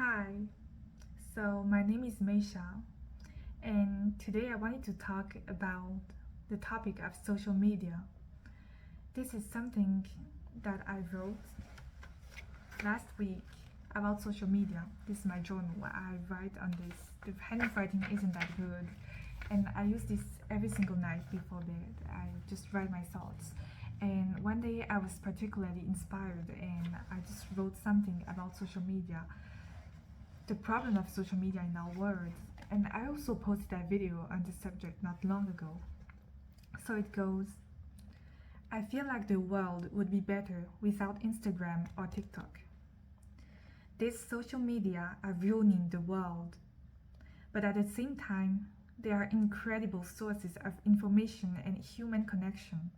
Hi, so my name is Meisha, and today I wanted to talk about the topic of social media. This is something that I wrote last week about social media. This is my journal where I write on this. The handwriting isn't that good, and I use this every single night before bed. I just write my thoughts. And one day I was particularly inspired and I just wrote something about social media, the problem of social media in our world. And I also posted a video on this subject not long ago. So it goes: I feel like the world would be better without Instagram or TikTok. These social media are ruining the world, but at the same time, they are incredible sources of information and human connection.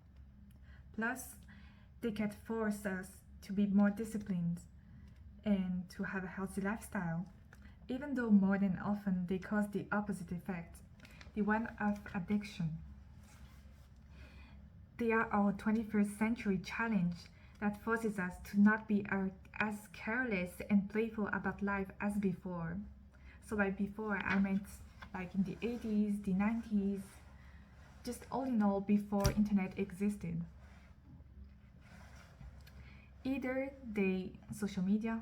Plus, they can force us to be more disciplined and to have a healthy lifestyle, even though more than often they cause the opposite effect, the one of addiction. They are our 21st century challenge that forces us to not be as careless and playful about life as before. So by before, I meant like in the 80s, the 90s, just all in all before internet existed. Either they, social media,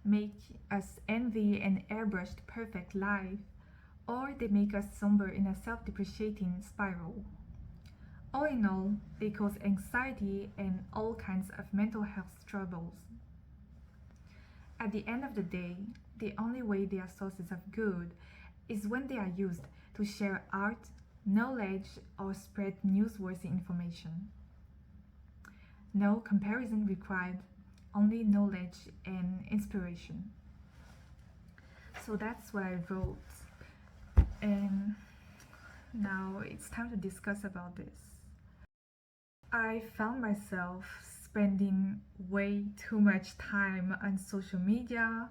make us envy an airbrushed perfect life, or they make us somber in a self-depreciating spiral. All in all, they cause anxiety and all kinds of mental health troubles. At the end of the day, the only way they are sources of good is when they are used to share art, knowledge, or spread newsworthy information. No comparison required, only knowledge and inspiration. So that's what I wrote, and now it's time to discuss about this. I found myself spending way too much time on social media,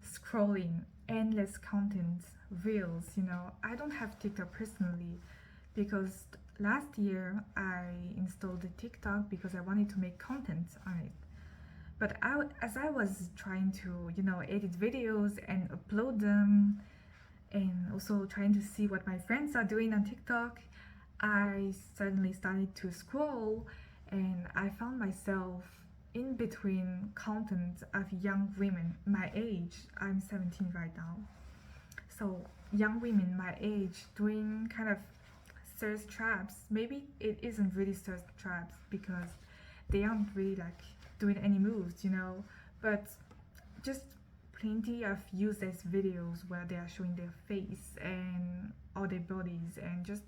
scrolling endless content, reels. I don't have TikTok personally because last year I installed the TikTok because I wanted to make content on it. But as I was trying to, edit videos and upload them, and also trying to see what my friends are doing on TikTok, I suddenly started to scroll and I found myself in between content of young women my age. I'm 17 right now. So, young women my age doing kind of thirst traps. Maybe it isn't really thirst traps because they aren't really like doing any moves, but just plenty of useless videos where they are showing their face and all their bodies and just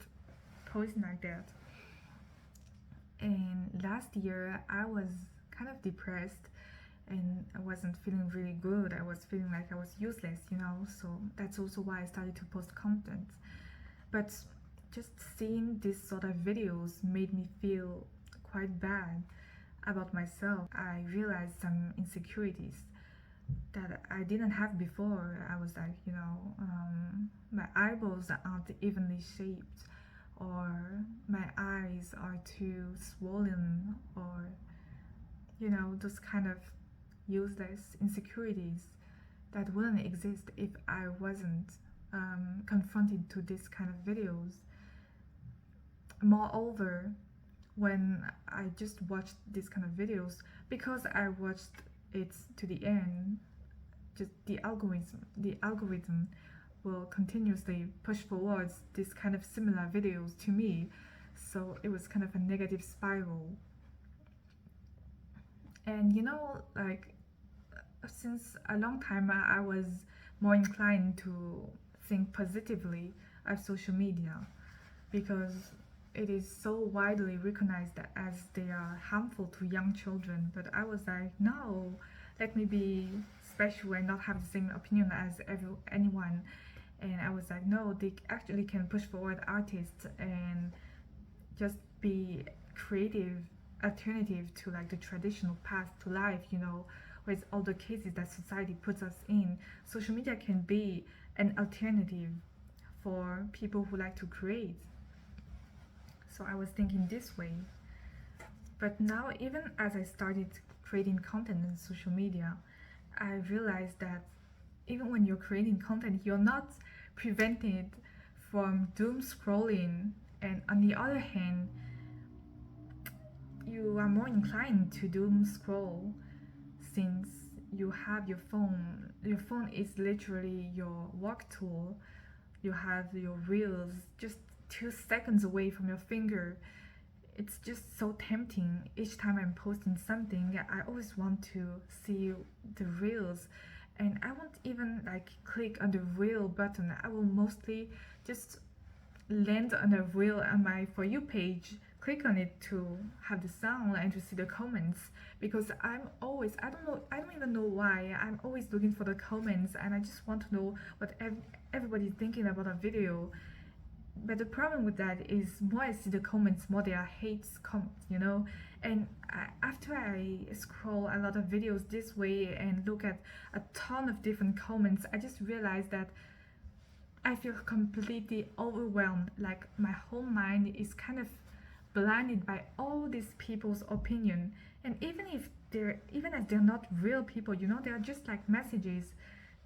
posing like that. And last year I was kind of depressed and I wasn't feeling really good. I was feeling like I was useless. So that's also why I started to post content. But just seeing these sort of videos made me feel quite bad about myself. I realized some insecurities that I didn't have before. I was like, my eyeballs aren't evenly shaped, or my eyes are too swollen, or, those kind of useless insecurities that wouldn't exist if I wasn't confronted to this kind of videos. Moreover, when I just watched these kind of videos, because I watched it to the end, just the algorithm will continuously push forwards this kind of similar videos to me. So it was kind of a negative spiral. And like since a long time I was more inclined to think positively of social media because it is so widely recognized as they are harmful to young children. But I was like, no, let me be special and not have the same opinion as anyone. And I was like, no, they actually can push forward artists and just be creative alternative to like the traditional path to life, with all the cases that society puts us in. Social media can be an alternative for people who like to create. So I was thinking this way. But now, even as I started creating content on social media, I realized that even when you're creating content, you're not prevented from doom scrolling, and on the other hand, you are more inclined to doom scroll since you have your phone. Your phone is literally your work tool. You have your reels just 2 seconds away from your finger. It's just so tempting. Each time I'm posting something, I always want to see the reels, and I won't even like click on the reel button. I will mostly just land on a reel on my For You page, click on it to have the sound and to see the comments, because I'm always, I don't even know why, I'm always looking for the comments, and I just want to know what everybody's thinking about a video. But the problem with that is, more I see the comments, more there are hate comments, you know. And after I scroll a lot of videos this way and look at a ton of different comments, I just realize that I feel completely overwhelmed. Like my whole mind is kind of blinded by all these people's opinion. And even if they're not real people, you know, they're just like messages.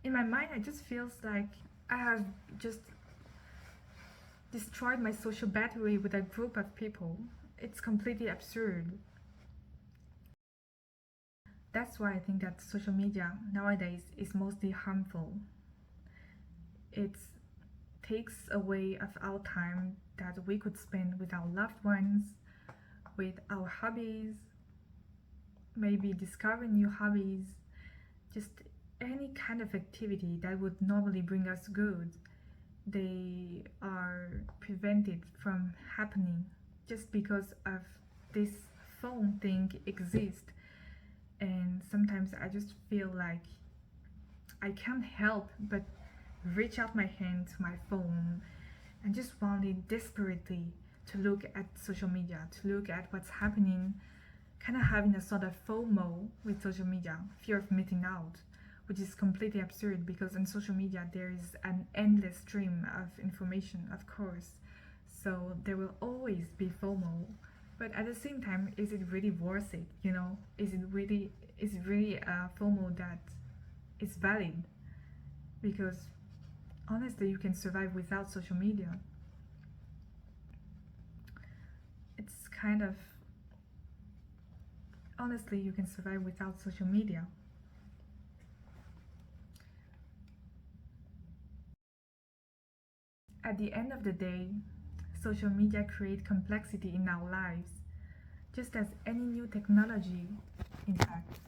In my mind, I just feels like I have just destroyed my social battery with a group of people. It's completely absurd. That's why I think that social media nowadays is mostly harmful. It takes away of our time that we could spend with our loved ones, with our hobbies, maybe discovering new hobbies, just any kind of activity that would normally bring us good. They are prevented from happening just because of this phone thing exists. And sometimes I just feel like I can't help but reach out my hand to my phone and just want it desperately to look at social media, to look at what's happening, kind of having a sort of FOMO with social media, fear of missing out, which is completely absurd because on social media there is an endless stream of information, of course. So there will always be FOMO. But at the same time, is it really worth it? You know, is it really a FOMO that is valid? Because honestly, you can survive without social media. It's kind of, honestly, you can survive without social media. At the end of the day, social media create complexity in our lives, just as any new technology, in fact.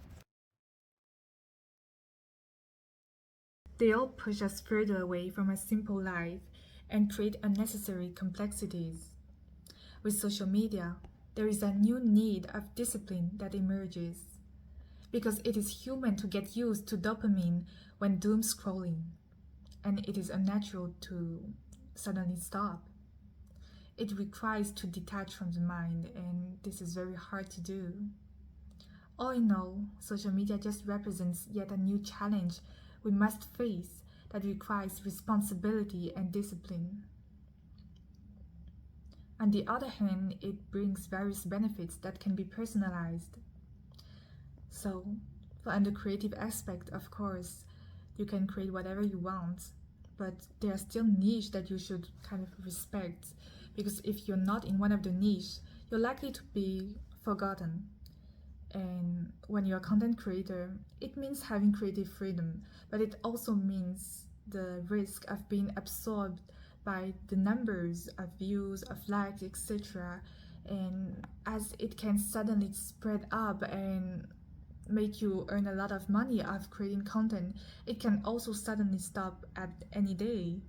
They all push us further away from a simple life and create unnecessary complexities. With social media, there is a new need of discipline that emerges, because it is human to get used to dopamine when doom scrolling, and it is unnatural to suddenly stop. It requires to detach from the mind, and this is very hard to do. All in all, social media just represents yet a new challenge we must face that requires responsibility and discipline. On the other hand, it brings various benefits that can be personalized. So, on the creative aspect, of course, you can create whatever you want, but there are still niche that you should kind of respect, because if you're not in one of the niche, you're likely to be forgotten. And when you're a content creator, it means having creative freedom, but it also means the risk of being absorbed by the numbers of views, of likes, etc. And as it can suddenly spread up and make you earn a lot of money of creating content, it can also suddenly stop at any day.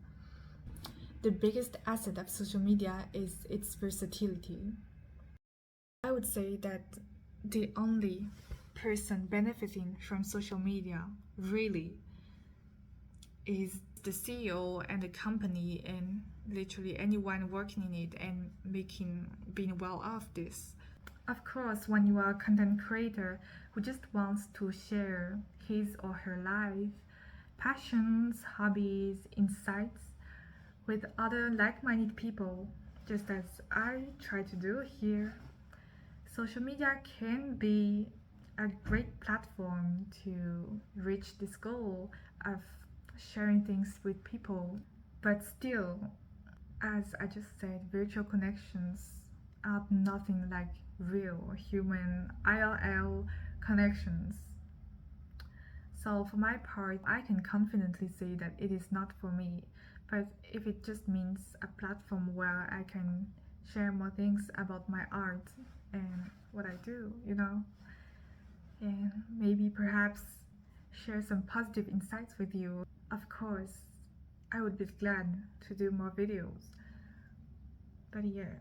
The biggest asset of social media is its versatility. I would say that the only person benefiting from social media really is the CEO and the company and literally anyone working in it and being well off this. Of course, when you are a content creator who just wants to share his or her life, passions, hobbies, insights with other like-minded people, just as I try to do here, social media can be a great platform to reach this goal of sharing things with people. But still, as I just said, virtual connections are nothing like real human IRL connections. So, for my part, I can confidently say that it is not for me. But if it just means a platform where I can share more things about my art and what I do, and maybe perhaps share some positive insights with you, of course, I would be glad to do more videos. But yeah,